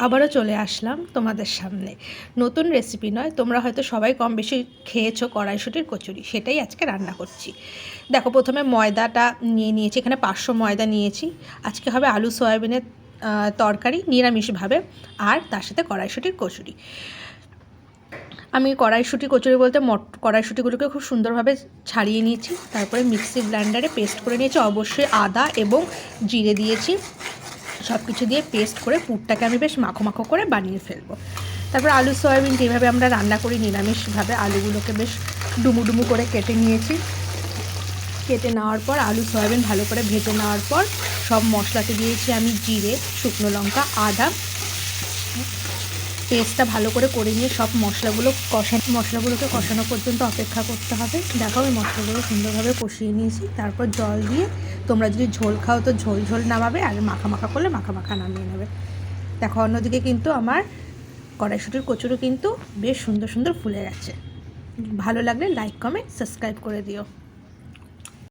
আবারও চলে আসলাম তোমাদের সামনে। নতুন রেসিপি নয়, তোমরা হয়তো সবাই কম বেশি খেয়েছো কড়াইশুঁটির কচুরি, সেটাই আজকে রান্না করছি। দেখো, প্রথমে ময়দাটা নিয়েছি, এখানে 500 ময়দা নিয়েছি। আজকে হবে আলু সয়াবিনের তরকারি নিরামিষভাবে, আর তার সাথে কড়াইশুঁটির কচুরি। আমি কড়াইশুঁটি কচুরি বলতে কড়াইশুঁটিগুলোকে খুব সুন্দরভাবে ছাড়িয়ে নিয়েছি, তারপরে মিক্সি ব্লেন্ডারে পেস্ট করে নিয়েছি। অবশ্যই আদা এবং জিরে দিয়েছি, সব কিছু দিয়ে পেস্ট করে পুরটাকে আমি বেশ মাখো মাখো করে বানিয়ে ফেলবো। তারপর আলু সয়াবিন যেভাবে আমরা রান্না করি নিরামিষভাবে, আলুগুলোকে বেশ ডুমু ডুমু করে কেটে নিয়েছি। কেটে নেওয়ার পর আলু সয়াবিন ভালো করে ভেজে নেওয়ার পর সব মশলাতে দিয়েছি আমি জিরে, শুকনো লঙ্কা, আদা। পেস্টটা ভালো করে নিয়ে সব মশলাগুলোকে কষানো পর্যন্ত অপেক্ষা করতে হবে। দেখো, আমি মশলাগুলো সুন্দরভাবে কষিয়ে নিয়েছি। তারপর জল দিয়ে, তোমরা যদি ঝোল খাও তো ঝোল ঝোল নামাবে, আর মাখা মাখা করলে মাখা মাখা নামিয়ে নেবে। দেখো, অন্যদিকে কিন্তু আমার কড়াইশুঁটির কচুরি কিন্তু বেশ সুন্দর সুন্দর ফুলে গেছে। ভালো লাগলে লাইক, কমেন্ট, সাবস্ক্রাইব করে দিও।